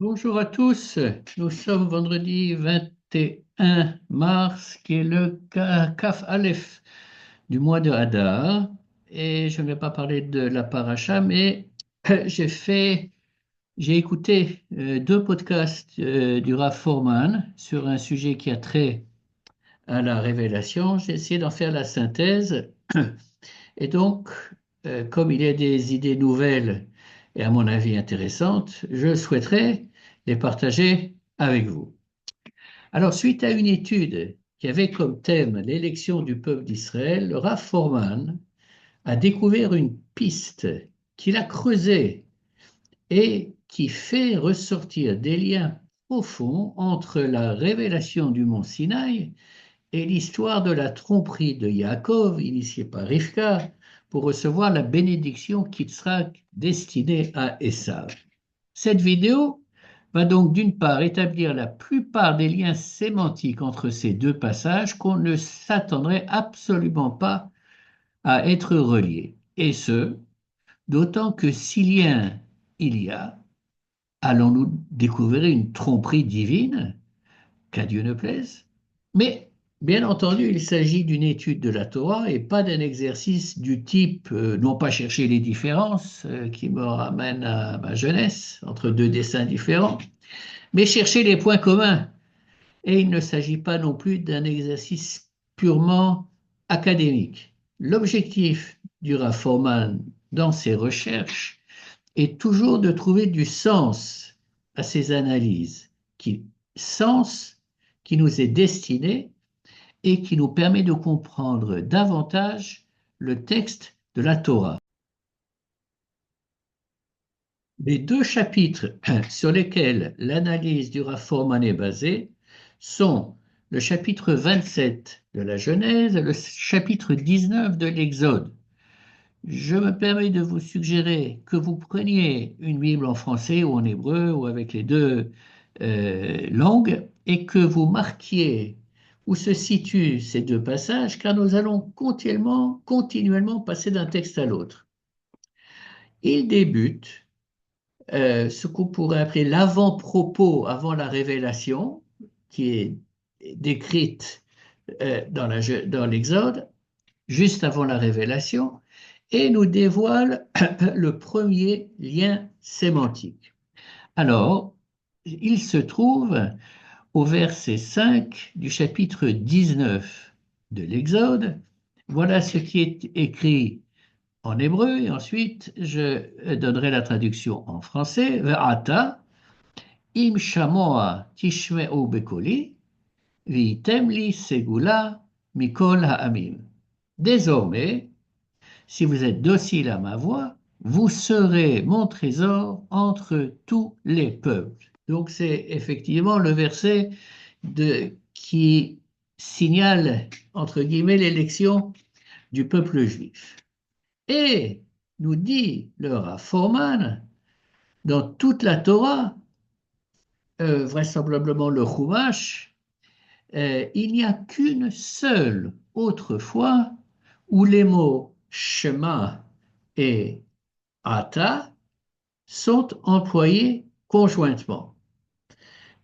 Bonjour à tous, nous sommes vendredi 21 mars, qui est le Kaf Aleph du mois de Hadar, et je ne vais pas parler de la paracha, mais j'ai écouté deux podcasts du Rav Foreman sur un sujet qui a trait à la révélation. J'ai essayé d'en faire la synthèse, et donc, comme il y a des idées nouvelles et à mon avis intéressantes, je souhaiterais les partager avec vous. Alors, suite à une étude qui avait comme thème l'élection du peuple d'Israël, le Rav Foreman a découvert une piste qu'il a creusée et qui fait ressortir des liens profonds entre la révélation du mont Sinaï et l'histoire de la tromperie de Yaakov, initiée par Rivka, pour recevoir la bénédiction qui sera destinée à Esav. Cette vidéo va donc d'une part établir la plupart des liens sémantiques entre ces deux passages qu'on ne s'attendrait absolument pas à être reliés. Et ce, d'autant que si lien il y a, allons-nous découvrir une tromperie divine, qu'à Dieu ne plaise? Mais, bien entendu, il s'agit d'une étude de la Torah et pas d'un exercice du type, non pas chercher les différences, qui me ramène à ma jeunesse, entre deux dessins différents, mais chercher les points communs. Et il ne s'agit pas non plus d'un exercice purement académique. L'objectif du Rav Foreman dans ses recherches est toujours de trouver du sens à ces analyses, sens qui nous est destiné et qui nous permet de comprendre davantage le texte de la Torah. Les deux chapitres sur lesquels l'analyse du Rav Foreman est basée sont le chapitre 27 de la Genèse et le chapitre 19 de l'Exode. Je me permets de vous suggérer que vous preniez une Bible en français ou en hébreu ou avec les deux langues et que vous marquiez où se situent ces deux passages, car nous allons continuellement passer d'un texte à l'autre. Il débute ce qu'on pourrait appeler l'avant-propos avant la révélation, qui est décrite dans l'Exode, juste avant la révélation, et nous dévoile le premier lien sémantique. Alors, il se trouve au verset 5 du chapitre 19 de l'Exode. Voilà ce qui est écrit en hébreu, et ensuite je donnerai la traduction en français. Ve'ata im shamoa tishme'u bekoli, v'item li segula mikol ha'amim. Désormais, si vous êtes docile à ma voix, vous serez mon trésor entre tous les peuples. Donc c'est effectivement le verset qui signale, entre guillemets, l'élection du peuple juif. Et nous dit le Rav Foreman, dans toute la Torah, vraisemblablement le Chumash, il n'y a qu'une seule autre fois où les mots Shema et Ata sont employés conjointement.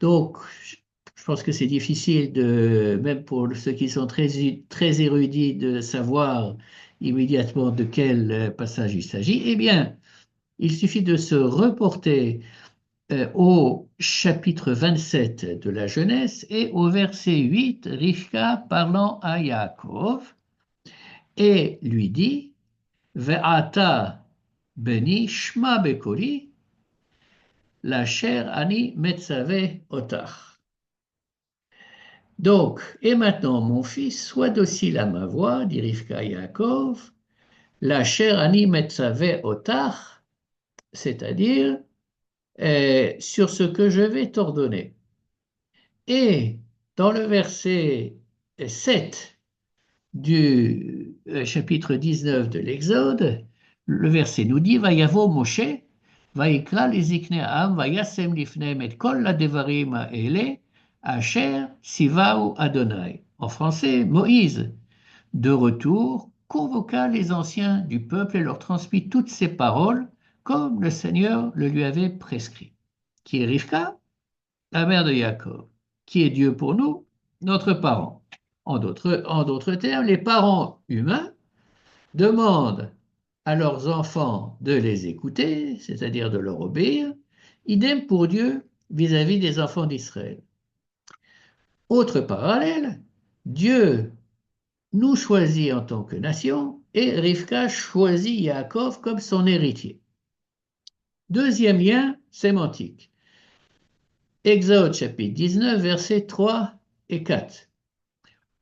Donc, je pense que c'est difficile même pour ceux qui sont très érudits, de savoir immédiatement de quel passage il s'agit. Eh bien, il suffit de se reporter au chapitre 27 de la Genèse et au verset 8, Rivka parlant à Yaakov et lui dit, Ve'ata beni shma bekoli, la chair ani metzave otach. Donc, et maintenant, mon fils, sois docile à ma voix, dit Rivka à Yaakov, la chair ani metzave otach, c'est-à-dire sur ce que je vais t'ordonner. Et dans le verset 7 du chapitre 19 de l'Exode, le verset nous dit, Vayavo Moshe, Vayikra leziknei ha'am, Vayasem lifneim et kol hadevarim ha'ele, Asher sivau Adonai. En français, Moïse, de retour, convoqua les anciens du peuple et leur transmit toutes ces paroles, comme le Seigneur le lui avait prescrit. qui est Rivka, la mère de Yaakov, qui est Dieu pour nous, notre parent. En d'autres termes, les parents humains demandent à leurs enfants de les écouter, c'est-à-dire de leur obéir, idem pour Dieu vis-à-vis des enfants d'Israël. Autre parallèle, Dieu nous choisit en tant que nation et Rivka choisit Yaakov comme son héritier. Deuxième lien sémantique. Exode chapitre 19, versets 3 et 4.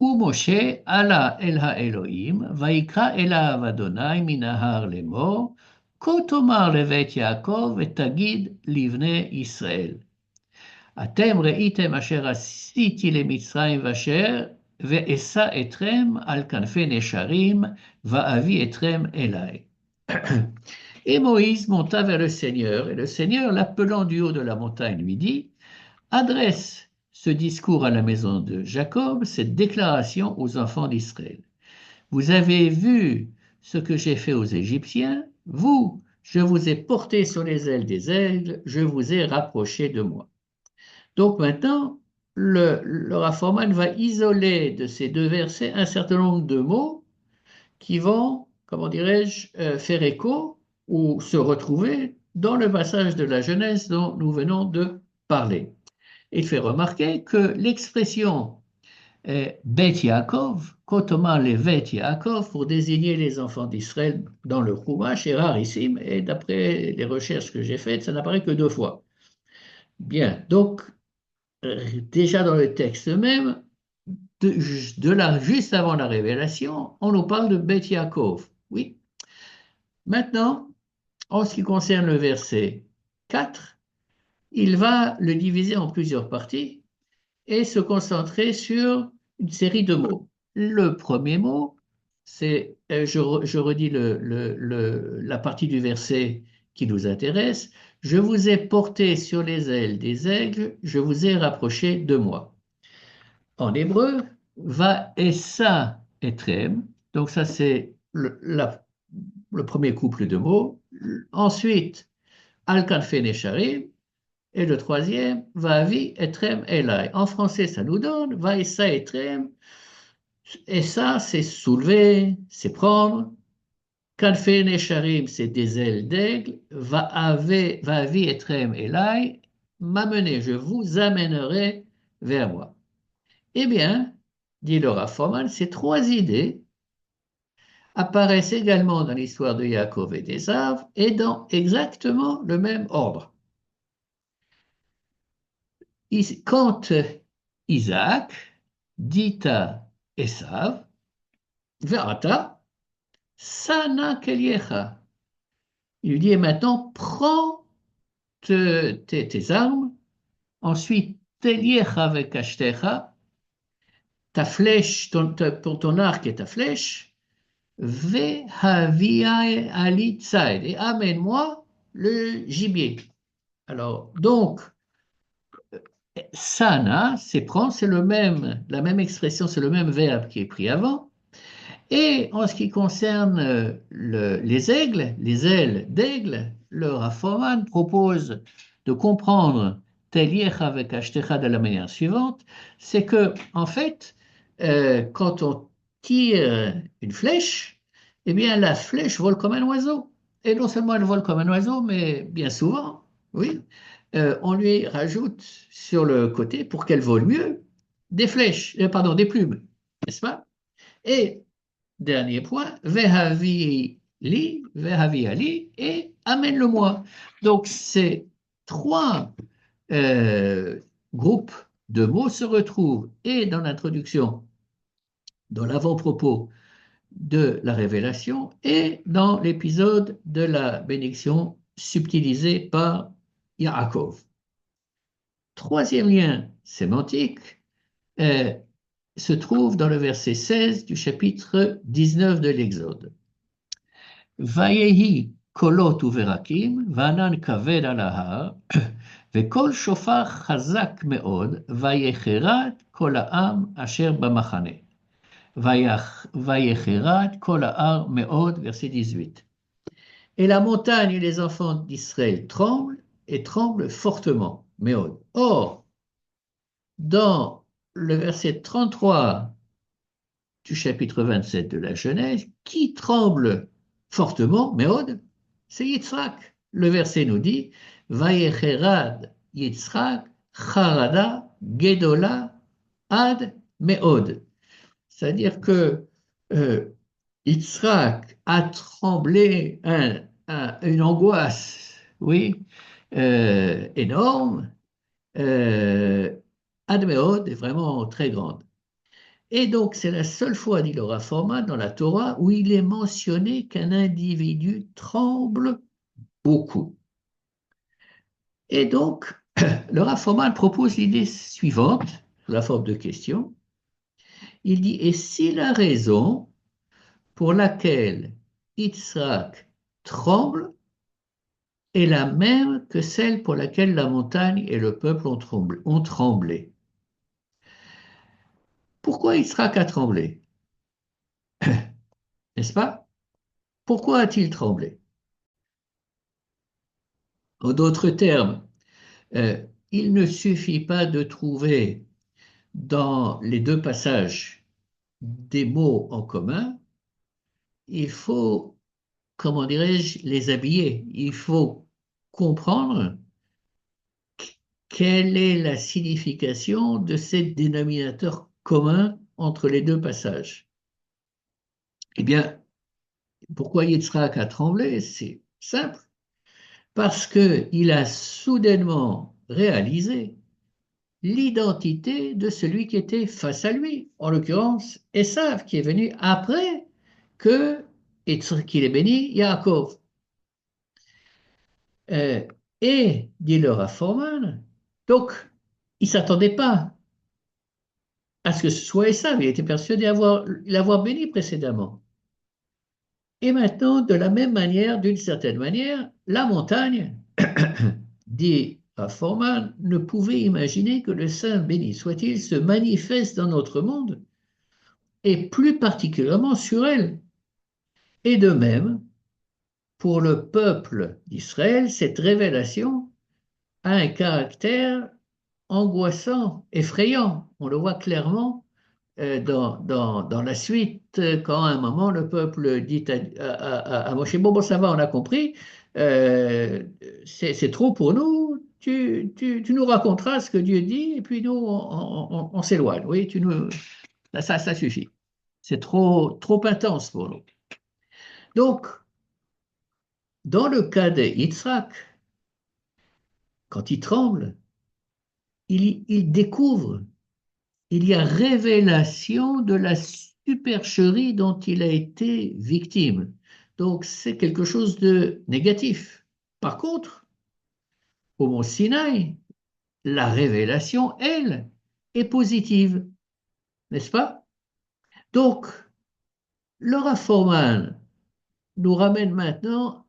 ומשה עלה אל האלוהים, ויקרא אליו אדוני מן ההר לאמור, כה תאמר לבית יעקב ותגיד לבני ישראל. אתם ראיתם אשר עשיתי למצרים ואשא אתכם על כנפי נשרים, ואביא אתכם אליי. Et Moïse monta vers le Seigneur, et le Seigneur, l'appelant du haut de la montagne, lui dit, adresse ce discours à la maison de Jacob, cette déclaration aux enfants d'Israël. Vous avez vu ce que j'ai fait aux Égyptiens, vous, je vous ai porté sur les ailes des aigles, je vous ai rapproché de moi. Donc maintenant, le Raphaël va isoler de ces deux versets un certain nombre de mots qui vont, comment dirais-je, faire écho ou se retrouver dans le passage de la Genèse dont nous venons de parler. Il fait remarquer que l'expression Bet Yaakov, Kotoma le Bet Yaakov, pour désigner les enfants d'Israël dans le Chumash, est rarissime, et d'après les recherches que j'ai faites, ça n'apparaît que 2 fois. Bien, donc, déjà dans le texte même, juste avant la révélation, on nous parle de Bet Yaakov. Oui. Maintenant, en ce qui concerne le verset 4, il va le diviser en plusieurs parties et se concentrer sur une série de mots. Le premier mot, c'est, je redis la partie du verset qui nous intéresse, je vous ai porté sur les ailes des aigles, je vous ai rapproché de moi. En hébreu, va essa etrem, donc ça c'est le premier couple de mots. Ensuite, al kanfe nesharim, et le troisième, Vavi etrem elai. En français, ça nous donne Vaïssa etrem. Et ça, c'est soulever, c'est prendre. Kanfe nesharim, c'est des ailes d'aigle. Vavi etrem elai, m'amener, je vous amènerai vers moi. Eh bien, dit le Raphaël, ces 3 idées apparaissent également dans l'histoire de Yaakov et d'Ésav et dans exactement le même ordre. Quand Isaac dit à Esav, Ve'ata, sana keliecha. Il lui dit, et maintenant, prends tes armes, ensuite, teliecha vekashtecha, ta flèche, ton arc et ta flèche, ve'havia ali tzaed, et amène-moi le gibier. Alors, donc, sana, c'est prendre, c'est la même expression, c'est le même verbe qui est pris avant. Et en ce qui concerne les aigles, les ailes d'aigle, le Raphaël propose de comprendre Teliecha avec Ashtecha de la manière suivante, c'est que, en fait, quand on tire une flèche, eh bien, la flèche vole comme un oiseau. Et non seulement elle vole comme un oiseau, mais bien souvent, oui, on lui rajoute sur le côté, pour qu'elle vole mieux, des flèches, pardon, des plumes, n'est-ce pas? Et dernier point, Vehavi Ali, et amène-le-moi. Donc, ces 3 groupes de mots se retrouvent et dans l'introduction, dans l'avant-propos de la révélation et dans l'épisode de la bénédiction subtilisée par Yaakov. Troisième lien sémantique se trouve dans le verset 16 du chapitre 19 de l'Exode. Vayehi kolot uverakim, vanan kaved al ההר, וכל שופר חזק מאוד, ויחרד כל העם אשר במחנה. ויחרד כל העם מאוד, verset 18. Et la montagne et les enfants d'Israël tremblent, et tremble fortement. Méod. Or, dans le verset 33 du chapitre 27 de la Genèse, qui tremble fortement, Méod, c'est Yitzhak. Le verset nous dit, Vayecherad Yitzhak, Charada, Gedola, Ad, Méod. C'est-à-dire que euh, Yitzhak a tremblé une angoisse, oui, énorme, euh, Ad Méod est vraiment très grande. Et donc, c'est la seule fois, dit le Rav Forman, dans la Torah, où il est mentionné qu'un individu tremble beaucoup. Et donc, le Rav Forman propose l'idée suivante, sous la forme de question. Il dit, et si la raison pour laquelle Yitzhak tremble est la même que celle pour laquelle la montagne et le peuple ont tremblé. Pourquoi Yitzhak a tremblé? N'est-ce pas? Pourquoi a-t-il tremblé? En d'autres termes, il ne suffit pas de trouver dans les deux passages des mots en commun, il faut, comment dirais-je, les habiller. Il faut comprendre quelle est la signification de ces dénominateurs communs entre les deux passages. Eh bien, pourquoi Yitzhak a tremblé? C'est simple, parce qu'il a soudainement réalisé l'identité de celui qui était face à lui, en l'occurrence Esav, qui est venu après que qu'il ait béni Yaakov. Euh, et, dit le Rav Forman, donc il ne s'attendait pas à ce que ce soit Esav, il était persuadé l'avoir béni précédemment. Et maintenant, de la même manière, d'une certaine manière, la montagne, dit Rav Forman, ne pouvait imaginer que le Saint béni soit-il se manifeste dans notre monde et plus particulièrement sur elle. Et de même, pour le peuple d'Israël, cette révélation a un caractère angoissant, effrayant. On le voit clairement dans la suite, quand à un moment le peuple dit à Moshe, bon, ça va, on a compris, c'est trop pour nous, tu nous raconteras ce que Dieu dit, et puis nous, on s'éloigne. Oui, ça suffit. C'est trop intense pour nous. Donc, dans le cas de Yitzhak, quand il tremble, il découvre, il y a révélation de la supercherie dont il a été victime. Donc, c'est quelque chose de négatif. Par contre, au mont Sinaï, la révélation, elle, est positive, n'est-ce pas? Donc, le Rav Forman nous ramène maintenant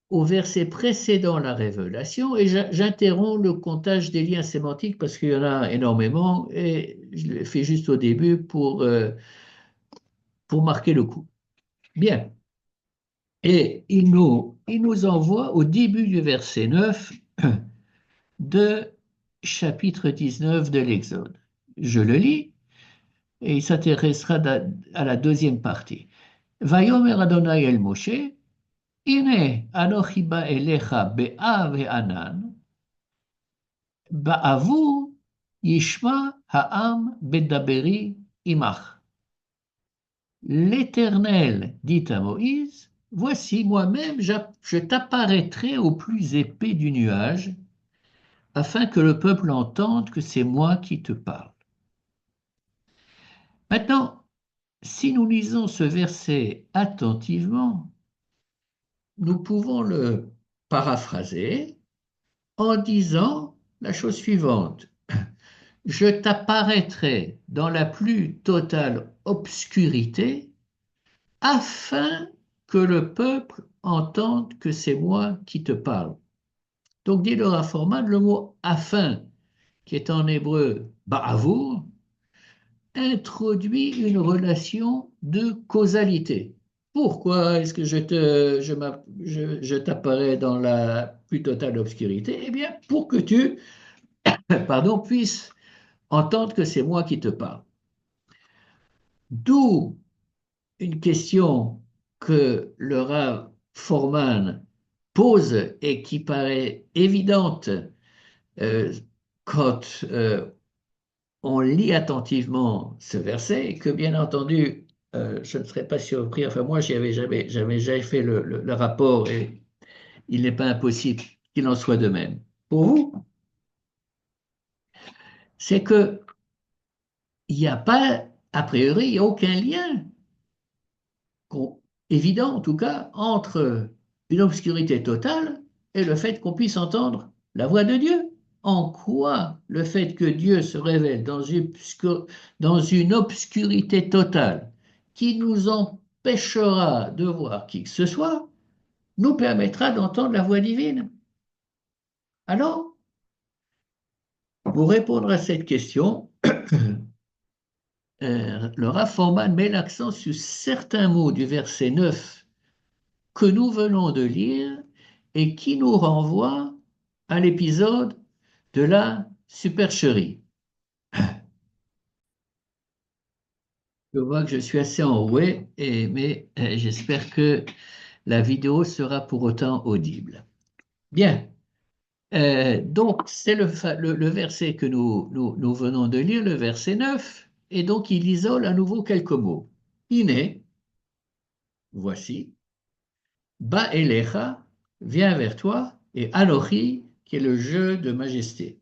au verset précédant la révélation, et j'interromps le comptage des liens sémantiques parce qu'il y en a énormément, et je le fais juste au début pour marquer le coup. Bien. Et il nous envoie au début du verset 9 de chapitre 19 de l'Exode. Je le lis, et il s'intéressera à la deuxième partie. Vayomer Adonai el Moshe, Ine anochi ba elecha be'a ve'anan, Ba'avu yishma ha'am bedaberi imach. L'Éternel dit à Moïse, voici moi-même, je t'apparaîtrai au plus épais du nuage, afin que le peuple entende que c'est moi qui te parle. Maintenant, si nous lisons ce verset attentivement, nous pouvons le paraphraser en disant la chose suivante. Je t'apparaîtrai dans la plus totale obscurité afin que le peuple entende que c'est moi qui te parle. Donc, dit le Rav Forman, le mot afin, qui est en hébreu ba'avour, introduit une relation de causalité. pourquoi est-ce que je t'apparais dans la plus totale obscurité? Eh bien, pour que tu, pardon, puisses entendre que c'est moi qui te parle. D'où une question que le Rav Forman pose et qui paraît évidente euh, quand on lit attentivement ce verset, et que bien entendu, je ne serais pas surpris, enfin moi, j'avais jamais fait le rapport et il n'est pas impossible qu'il en soit de même. Pour vous, c'est que il n'y a pas, a priori, il n'y a aucun lien évident en tout cas entre une obscurité totale et le fait qu'on puisse entendre la voix de Dieu. En quoi le fait que Dieu se révèle dans une obscurité totale qui nous empêchera de voir qui que ce soit, nous permettra d'entendre la voix divine? Alors, pour répondre à cette question, le Rav Forman met l'accent sur certains mots du verset 9 que nous venons de lire et qui nous renvoie à l'épisode de la supercherie. Je vois que je suis assez enroué, mais j'espère que la vidéo sera pour autant audible. Bien, donc c'est le verset que nous venons de lire, le verset 9, et donc il isole à nouveau quelques mots. Iné, voici, Ba Elecha, viens vers toi, et Alochi, qui est le jeu de majesté.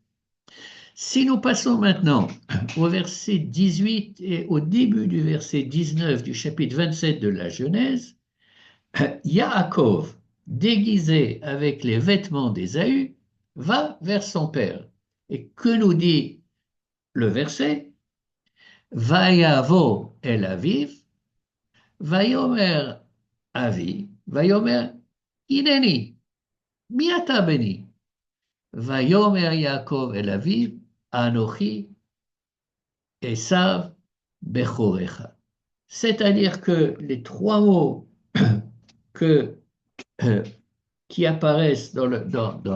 Si nous passons maintenant au verset 18 et au début du verset 19 du chapitre 27 de la Genèse, Yaakov, déguisé avec les vêtements d'Ésaü, va vers son père. Et que nous dit le verset? Vayavo el aviv, vayomer avi, vayomer ineni, miata beni, vayomer Yaakov el aviv, anochi Esav Bechorecha. C'est-à-dire que les trois mots que, euh, qui apparaissent dans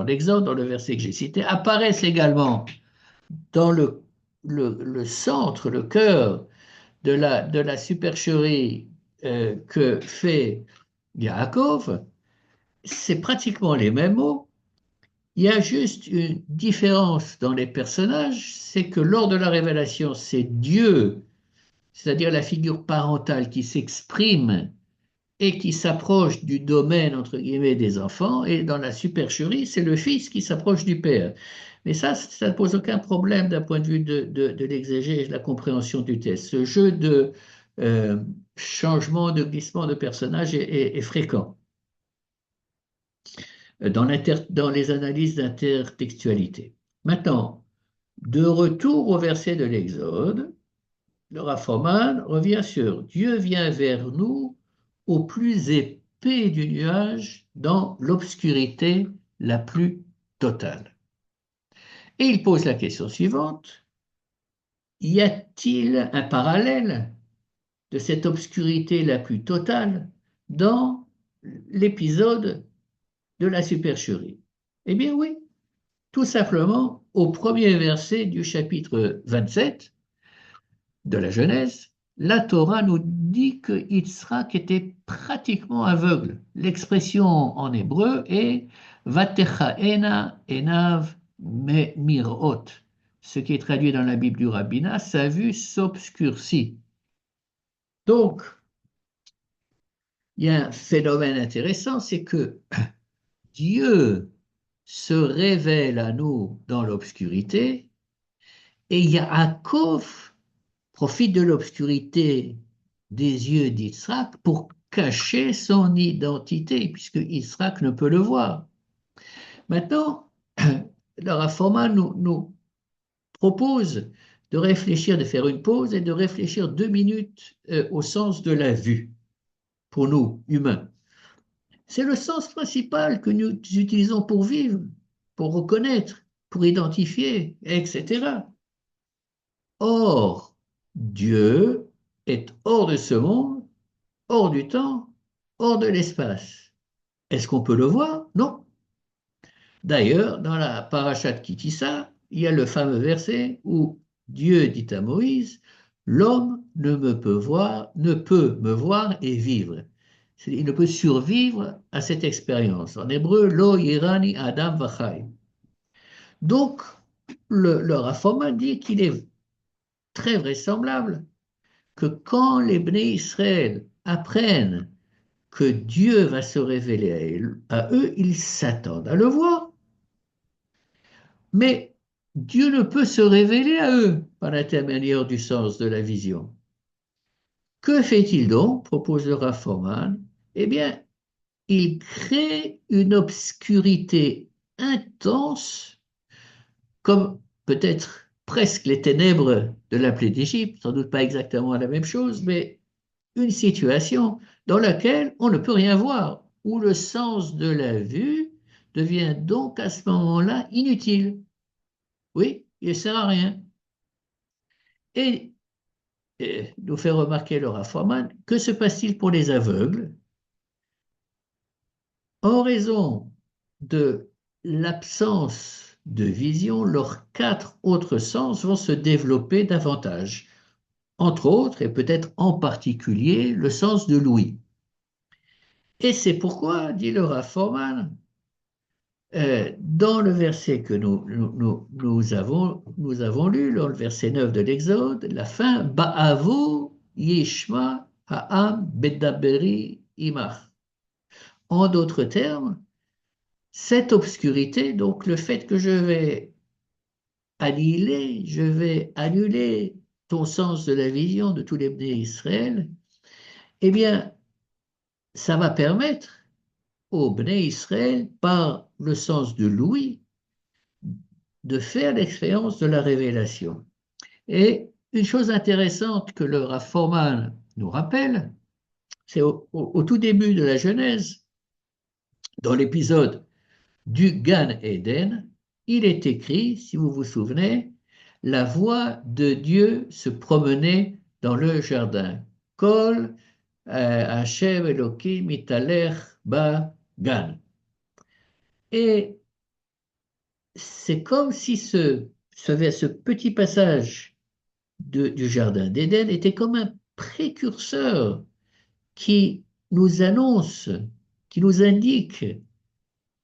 l'Exode, dans le verset que j'ai cité, apparaissent également dans le centre, le cœur de la supercherie que fait Yaakov. C'est pratiquement les mêmes mots. Il y a juste une différence dans les personnages, c'est que lors de la révélation, c'est Dieu, c'est-à-dire la figure parentale qui s'exprime et qui s'approche du domaine, entre guillemets, des enfants, et dans la supercherie, c'est le fils qui s'approche du père. Mais ça ne pose aucun problème d'un point de vue de l'exégèse, de la compréhension du texte. Ce jeu de euh, changement, de glissement de personnages est fréquent dans les analyses d'intertextualité. Maintenant, de retour au verset de l'Exode, le Raphaël revient sur Dieu vient vers nous au plus épais du nuage dans l'obscurité la plus totale. Et il pose la question suivante, y a-t-il un parallèle de cette obscurité la plus totale dans l'épisode de la supercherie? Eh bien oui, tout simplement au premier verset du chapitre 27 de la Genèse, la Torah nous dit que Yitzhak était pratiquement aveugle. L'expression en hébreu est Vatechaena enav me mirot, ce qui est traduit dans la Bible du rabbinat, sa vue s'obscurcit. Donc, il y a un phénomène intéressant, c'est que Dieu se révèle à nous dans l'obscurité et Yaakov profite de l'obscurité des yeux d'Israël pour cacher son identité, puisque Israël ne peut le voir. Maintenant, le Rafforma nous propose de réfléchir, de faire une pause et de réfléchir 2 minutes au sens de la vue, pour nous, humains. C'est le sens principal que nous utilisons pour vivre, pour reconnaître, pour identifier, etc. Or, Dieu est hors de ce monde, hors du temps hors de l'espace. Est-ce qu'on peut le voir? Non. D'ailleurs, dans la parashat Kitissa, il y a le fameux verset où Dieu dit à Moïse, l'homme ne peut me voir et vivre. Il ne peut survivre à cette expérience. En hébreu, lo yirani adam vachai. Donc, le Rafoma dit qu'il est très vraisemblable que quand les Bnei Israël apprennent que Dieu va se révéler à eux, ils s'attendent à le voir. Mais Dieu ne peut se révéler à eux par l'intermédiaire du sens de la vision. Que fait-il donc, propose le Rav Forman? Eh bien, il crée une obscurité intense, comme peut-être presque les ténèbres de la plaie d'Égypte, sans doute pas exactement la même chose, mais une situation dans laquelle on ne peut rien voir, où le sens de la vue devient donc à ce moment-là inutile. Oui, il ne sert à rien. Et, nous fait remarquer Laura Forman, que se passe-t-il pour les aveugles? En raison de l'absence de vision, leurs quatre autres sens vont se développer davantage. Entre autres, et peut-être en particulier, le sens de l'ouïe. Et c'est pourquoi, dit Laura Forman, dans le verset que nous avons lu, dans le verset 9 de l'Exode, la fin, Ba'avo Yishma Ha'am Bedaberi Imach. En d'autres termes, cette obscurité, donc le fait que je vais annuler ton sens de la vision de tous les bénis d'Israël, eh bien, ça va permettre aux bénis Israël, par le sens de l'ouïe, de faire l'expérience de la révélation. Et une chose intéressante que le Rav Forman nous rappelle, c'est au tout début de la Genèse, dans l'épisode du Gan Eden, il est écrit, si vous vous souvenez, la voix de Dieu se promenait dans le jardin. Kol Hashem Elohim italech ba Gan. Et c'est comme si ce petit passage du Jardin d'Éden était comme un précurseur qui nous annonce, qui nous indique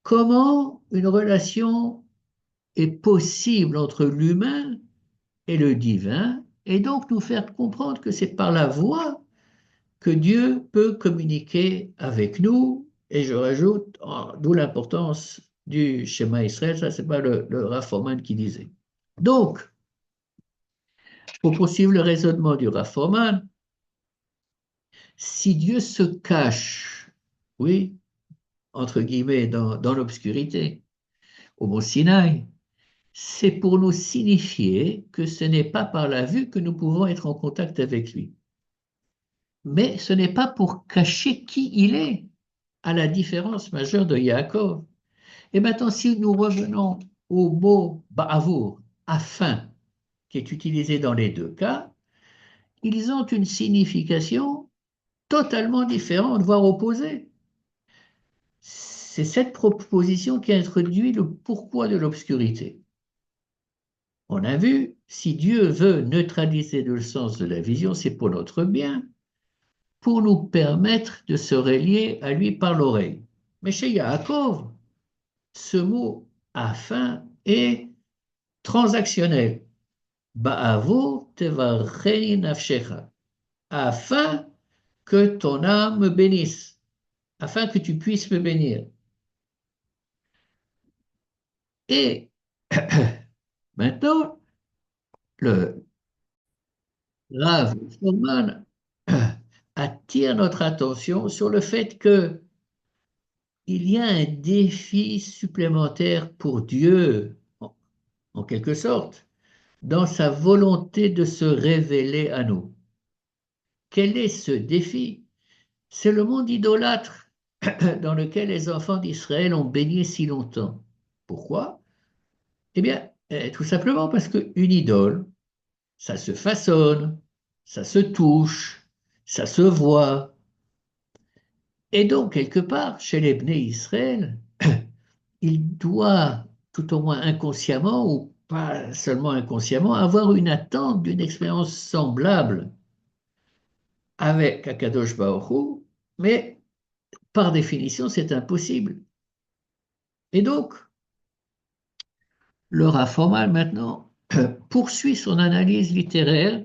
comment une relation est possible entre l'humain et le divin, et donc nous faire comprendre que c'est par la voix que Dieu peut communiquer avec nous. Et je rajoute, d'où l'importance du schéma Israël, ça c'est pas le Rav Forman qui disait. Donc, pour poursuivre le raisonnement du Rav Forman, si Dieu se cache, oui, entre guillemets, dans l'obscurité, au mont Sinaï, c'est pour nous signifier que ce n'est pas par la vue que nous pouvons être en contact avec lui. Mais ce n'est pas pour cacher qui il est, à la différence majeure de Yaakov. Et maintenant, si nous revenons au mot ba'avour, afin, qui est utilisé dans les deux cas, ils ont une signification totalement différente, voire opposée. C'est cette proposition qui introduit le pourquoi de l'obscurité. On a vu, si Dieu veut neutraliser le sens de la vision, c'est pour notre bien, pour nous permettre de se relier à lui par l'oreille. Mais chez Yaakov, ce mot afin est transactionnel. Ba'avo tevarcheni nafshecha. Afin que ton âme me bénisse, afin que tu puisses me bénir. Et maintenant, le Rav Shulman attire notre attention sur le fait que il y a un défi supplémentaire pour Dieu, en quelque sorte, dans sa volonté de se révéler à nous. Quel est ce défi? C'est le monde idolâtre dans lequel les enfants d'Israël ont baigné si longtemps. Pourquoi? Eh bien, tout simplement parce qu'une idole, ça se façonne, ça se touche, ça se voit. Et donc, quelque part, chez les Bnei Israël, il doit, tout au moins inconsciemment, ou pas seulement inconsciemment, avoir une attente d'une expérience semblable avec Akadosh Baruch Hu, mais par définition, c'est impossible. Et donc, le Rav Forman, maintenant, poursuit son analyse littéraire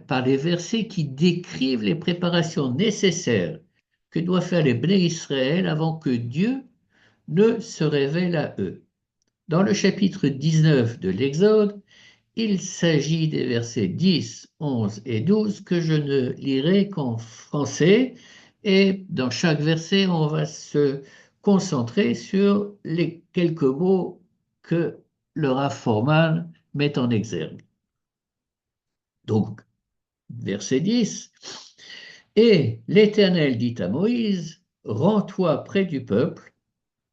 par les versets qui décrivent les préparations nécessaires que doivent faire les Bnei Israël avant que Dieu ne se révèle à eux. Dans le chapitre 19 de l'Exode, il s'agit des versets 10, 11 et 12 que je ne lirai qu'en français. Et dans chaque verset, on va se concentrer sur les quelques mots que le Rav Forman met en exergue. Donc, verset 10. Et l'Éternel dit à Moïse, rends-toi près du peuple,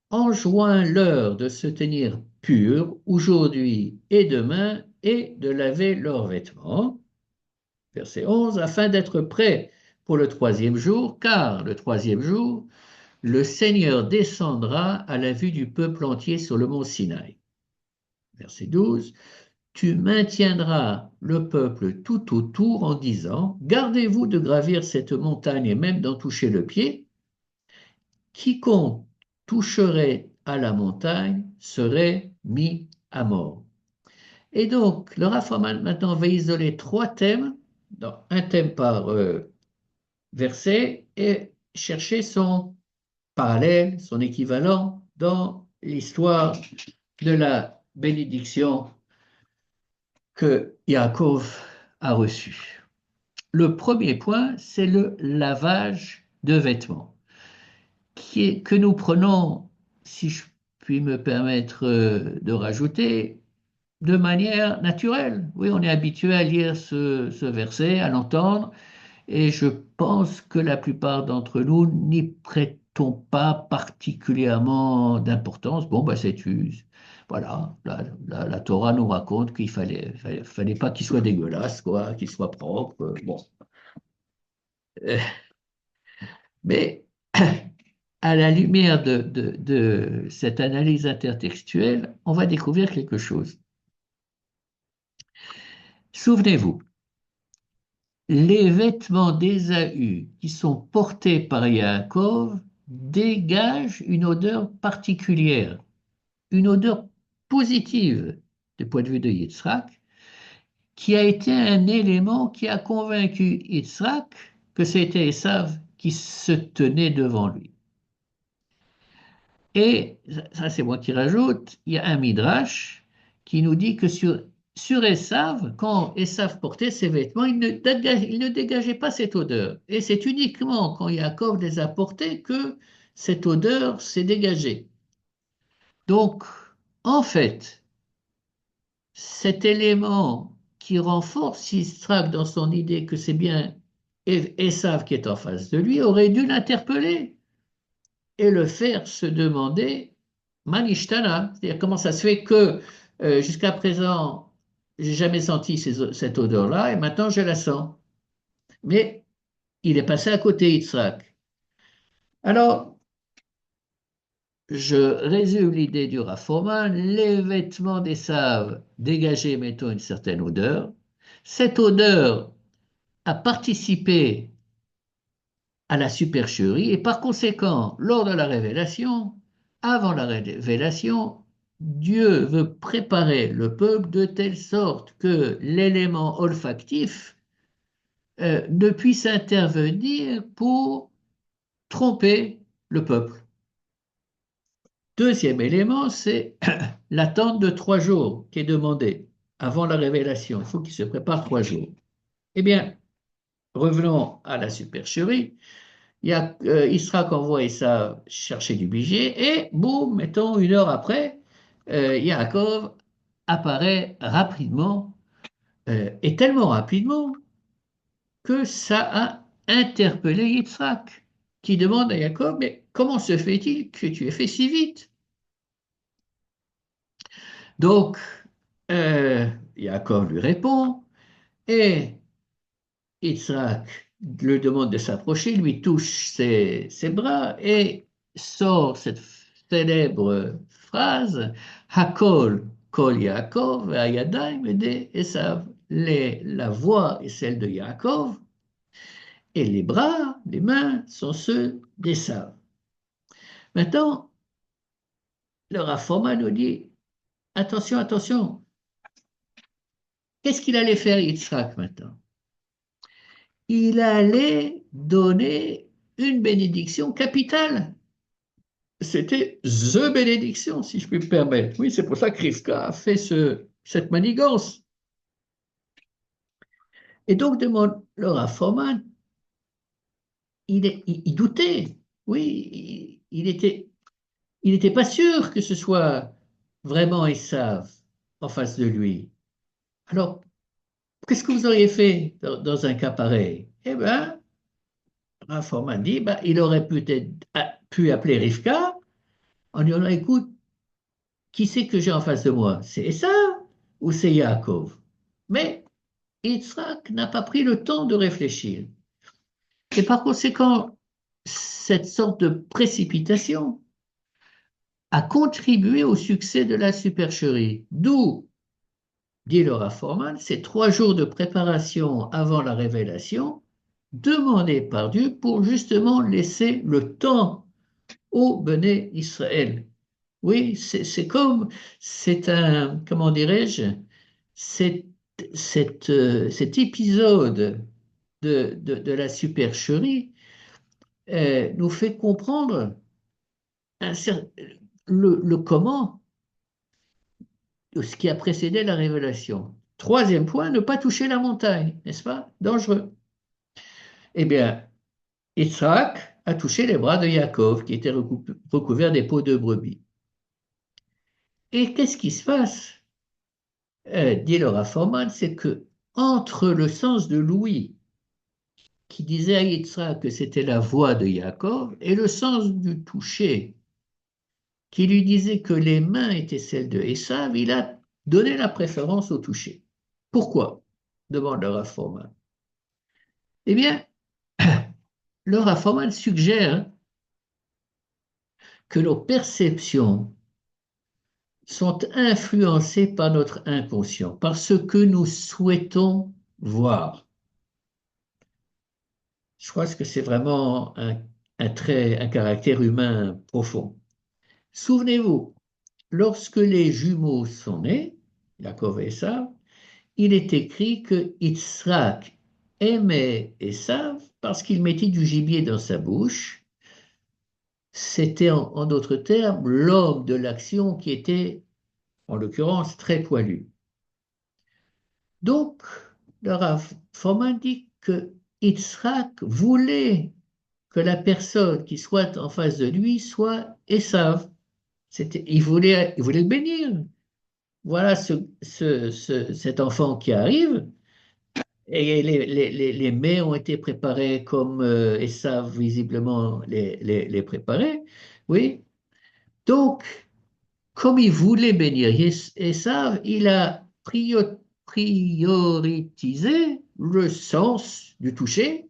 enjoins-leur de se tenir purs aujourd'hui et demain et de laver leurs vêtements. Verset 11, afin d'être prêts pour le troisième jour, car le troisième jour, le Seigneur descendra à la vue du peuple entier sur le mont Sinaï. Verset 12, tu maintiendras le peuple tout autour en disant, gardez-vous de gravir cette montagne et même d'en toucher le pied. Quiconque toucherait à la montagne serait mis à mort. Et donc, le Rav maintenant va isoler trois thèmes, un thème par verset, et chercher son parallèle, son équivalent dans l'histoire de la bénédiction que Yaakov a reçue. Le premier point, c'est le lavage de vêtements, que nous prenons, si je puis me permettre de rajouter, de manière naturelle. Oui, on est habitué à lire ce verset, à l'entendre, et je pense que la plupart d'entre nous n'y prêtons pas particulièrement d'importance. Bon, bah, voilà, la Torah nous raconte qu'il fallait pas qu'il soit dégueulasse, quoi, qu'il soit propre. Bon. Euh, Mais à la lumière de cette analyse intertextuelle, on va découvrir quelque chose. Souvenez-vous, les vêtements d'Ésaü qui sont portés par Yaakov dégagent une odeur particulière, une odeur positive du point de vue de Yitzhak, qui a été un élément qui a convaincu Yitzhak que c'était Esav qui se tenait devant lui. Et ça, c'est moi qui rajoute, il y a un midrash qui nous dit que sur Esav, quand Esav portait ses vêtements, il ne dégageait pas cette odeur. Et c'est uniquement quand Yaakov les a portés que cette odeur s'est dégagée. Donc, en fait, cet élément qui renforce Yitzhak dans son idée que c'est bien Esav qui est en face de lui aurait dû l'interpeller et le faire se demander Manishtana, c'est-à-dire comment ça se fait que jusqu'à présent, j'ai jamais senti cette odeur-là et maintenant je la sens. Mais il est passé à côté, Yitzhak. Alors, je résume l'idée du Rafoma, les vêtements des saves dégageaient, mettons, une certaine odeur. Cette odeur a participé à la supercherie et par conséquent, lors de la révélation, avant la révélation, Dieu veut préparer le peuple de telle sorte que l'élément olfactif ne puisse intervenir pour tromper le peuple. Deuxième élément, c'est l'attente de 3 jours qui est demandée avant la révélation. Il faut qu'il se prépare 3 jours. Eh bien, revenons à la supercherie. Israël envoie ça chercher du budget et boum, mettons 1 heure après, Yaakov apparaît rapidement et tellement rapidement que ça a interpellé Yitzhak qui demande à Yaakov, mais comment se fait-il que tu aies fait si vite? Donc, Yaakov lui répond et Yitzhak le demande de s'approcher, lui touche ses bras et sort cette célèbre phrase Hakol kol Yaakov Hayadayim ede Esav. La voix est celle de Yaakov et les bras, les mains sont ceux d'Esav. Maintenant, le Rafoma nous dit attention, attention, qu'est-ce qu'il allait faire Yitzhak maintenant? Il allait donner une bénédiction capitale. C'était the bénédiction, si je puis me permettre. Oui, c'est pour ça que Rivka a fait cette manigance. Et donc, demande le Rav Foman, il doutait. Oui, il n'était pas sûr que ce soit vraiment Esav en face de lui. Alors, qu'est-ce que vous auriez fait dans un cas pareil? Eh bien, Rav Foman dit, ben, il aurait peut-être pu appeler Rivka en lui disant, écoute, qui c'est que j'ai en face de moi? C'est Esav ou c'est Yaakov? Mais Yitzhak n'a pas pris le temps de réfléchir. Et par conséquent, cette sorte de précipitation a contribué au succès de la supercherie. D'où, dit le Rav Foman, ces 3 jours de préparation avant la révélation, demandés par Dieu pour justement laisser le temps au Béné Israël. Oui, c'est un, comment dirais-je, c'est, cet épisode de la supercherie nous fait comprendre un le comment de ce qui a précédé la révélation. Troisième point, ne pas toucher la montagne, n'est-ce pas? Dangereux. Eh bien, Yitzhak a touché les bras de Yaakov, qui étaient recouverts des peaux de brebis. Et qu'est-ce qui se passe? Dit le Rav Foman, c'est que entre le sens de Louis, qui disait à Yitzhak que c'était la voix de Yaakov, et le sens du toucher, qui lui disait que les mains étaient celles de Esav, il a donné la préférence au toucher. Pourquoi? Demande le Rav Foman. Eh bien, le Rav Foman suggère que nos perceptions sont influencées par notre inconscient, par ce que nous souhaitons voir. Je crois que c'est vraiment un caractère humain profond. Souvenez-vous, lorsque les jumeaux sont nés, Yaakov et Esav, il est écrit que Yitzhak aimait Esav parce qu'il mettait du gibier dans sa bouche. C'était en d'autres termes l'homme de l'action qui était, en l'occurrence, très poilu. Donc, le Rav Foman dit que Yitzhak voulait que la personne qui soit en face de lui soit Esav. Il voulait le bénir. Voilà cet enfant qui arrive, et les mets ont été préparés comme Esav visiblement les préparait. Oui. Donc, comme il voulait bénir Esav, il a prioritisé le sens du toucher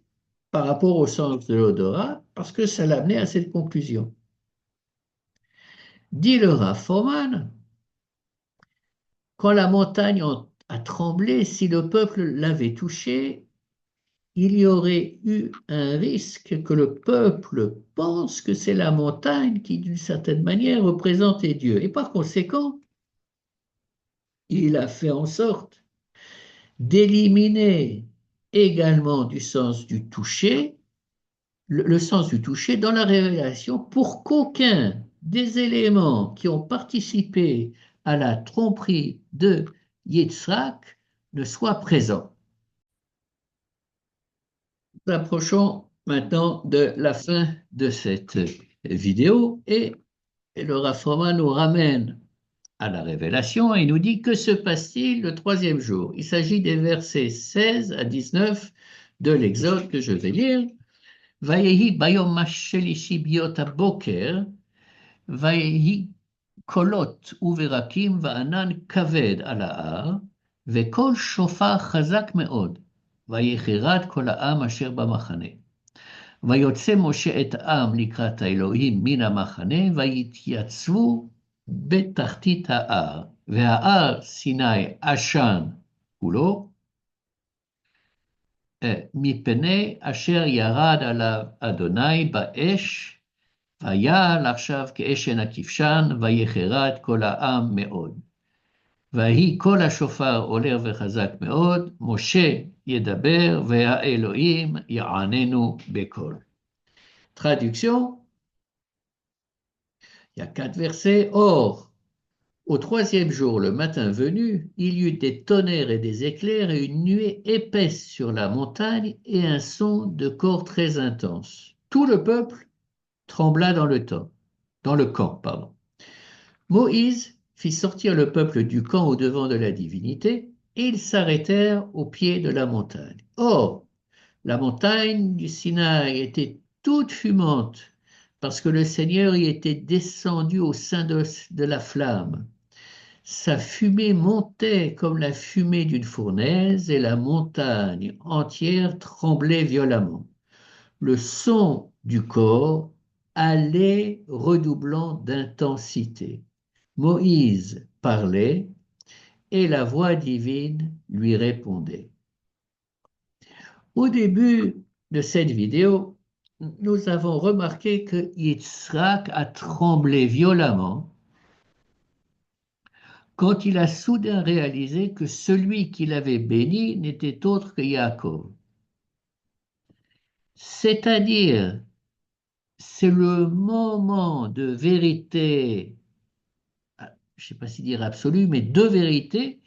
par rapport au sens de l'odorat, parce que ça l'amenait à cette conclusion. Dit le Rav Foman, quand la montagne a tremblé, si le peuple l'avait touché, il y aurait eu un risque que le peuple pense que c'est la montagne qui, d'une certaine manière, représentait Dieu. Et par conséquent, il a fait en sorte d'éliminer également du sens du toucher, le sens du toucher dans la révélation pour qu'aucun des éléments qui ont participé à la tromperie de Yitzhak ne soit présent. Nous approchons maintenant de la fin de cette vidéo et le Rav Foman nous ramène à la révélation et il nous dit que se passe-t-il le 3e jour? Il s'agit des versets 16 à 19 de l'Exode que je vais lire. Vayehi bayom hashelishi biot haboker, vayehi kolot uverakim va'anan kaved al ha'ar, vekol shofar chazak me'od. ויחרד כל העם אשר במחנה. ויוצא משה את העם לקראת האלוהים מן המחנה, ויתייצבו בתחתית ההר, וההר סיני עשן כולו, מפני אשר ירד עליו אדוני באש, ויעל עכשיו כאשן הכבשן, ויחרד כל העם מאוד. ויהי קול השופר עולה וחזק מאוד, משה ידבר והאלוהים יעננו בקול. Traduction, il y a 4 versets. Or, au 3e jour, le matin venu, il y eut des tonnerres et des éclairs et une nuée épaisse sur la montagne et un son de cor très intense. Tout le peuple trembla dans le camp, pardon. Moïse fit sortir le peuple du camp au-devant de la divinité, et ils s'arrêtèrent au pied de la montagne. Or, la montagne du Sinaï était toute fumante, parce que le Seigneur y était descendu au sein de la flamme. Sa fumée montait comme la fumée d'une fournaise, et la montagne entière tremblait violemment. Le son du cor allait redoublant d'intensité. Moïse parlait et la voix divine lui répondait. Au début de cette vidéo, nous avons remarqué que Yitzhak a tremblé violemment quand il a soudain réalisé que celui qu'il avait béni n'était autre que Yaakov. C'est-à-dire, c'est le moment de vérité, je ne sais pas si dire absolue, mais de vérité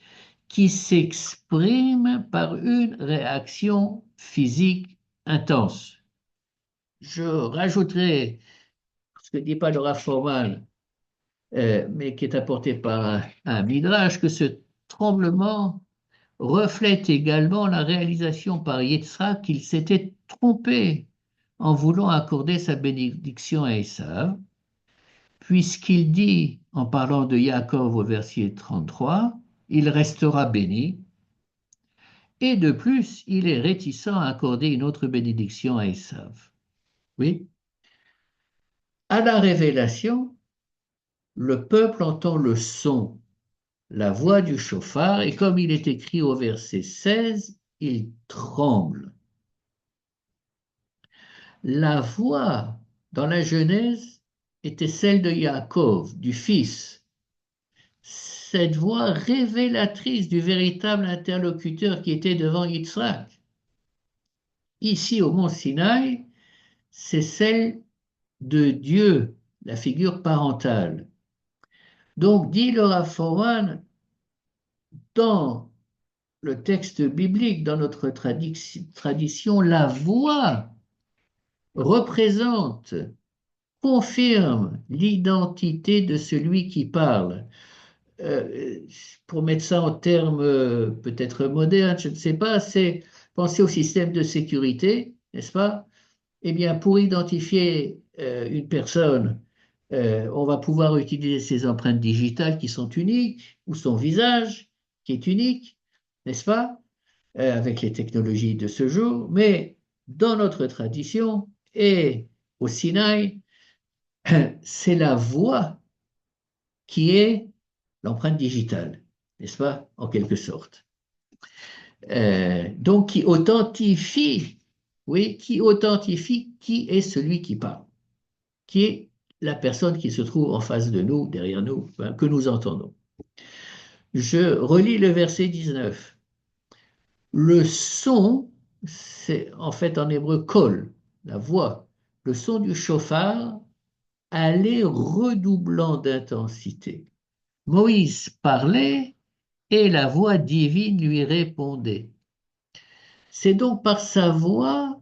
qui s'exprime par une réaction physique intense. Je rajouterai ce que dit pas le Rav Forman, mais qui est apporté par un midrash, que ce tremblement reflète également la réalisation par Yitzhak qu'il s'était trompé en voulant accorder sa bénédiction à Esav, puisqu'il dit, en parlant de Yaakov au verset 33, il restera béni, et de plus, il est réticent à accorder une autre bénédiction à Esav. Oui. À la révélation, le peuple entend le son, la voix du chauffard, et comme il est écrit au verset 16, il tremble. La voix dans la Genèse était celle de Yaakov, du fils. Cette voix révélatrice du véritable interlocuteur qui était devant Yitzhak. Ici, au mont Sinaï, c'est celle de Dieu, la figure parentale. Donc, dit le Rav Forman, dans le texte biblique, dans notre tradition, la voix représente, confirme l'identité de celui qui parle. Pour mettre ça en termes peut-être modernes, je ne sais pas, c'est penser au système de sécurité, n'est-ce pas? Eh bien, pour identifier une personne, on va pouvoir utiliser ses empreintes digitales qui sont uniques, ou son visage qui est unique, n'est-ce pas? Avec les technologies de ce jour, mais dans notre tradition et au Sinaï, c'est la voix qui est l'empreinte digitale, n'est-ce pas? En quelque sorte. Donc, qui authentifie, oui, qui authentifie qui est celui qui parle, qui est la personne qui se trouve en face de nous, derrière nous, hein, que nous entendons. Je relis le verset 19. Le son, c'est en fait en hébreu kol, la voix. Le son du chauffard allait redoublant d'intensité. Moïse parlait et la voix divine lui répondait. C'est donc par sa voix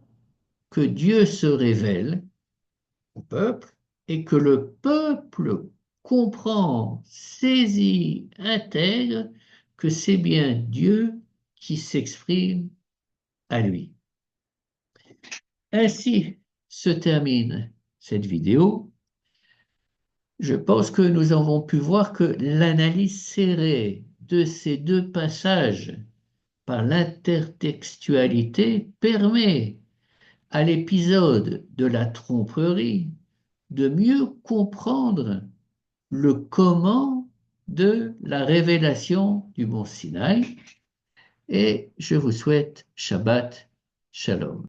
que Dieu se révèle au peuple et que le peuple comprend, saisit, intègre que c'est bien Dieu qui s'exprime à lui. Ainsi se termine cette vidéo. Je pense que nous avons pu voir que l'analyse serrée de ces deux passages par l'intertextualité permet à l'épisode de la tromperie de mieux comprendre le comment de la révélation du mont Sinaï. Et je vous souhaite Shabbat Shalom.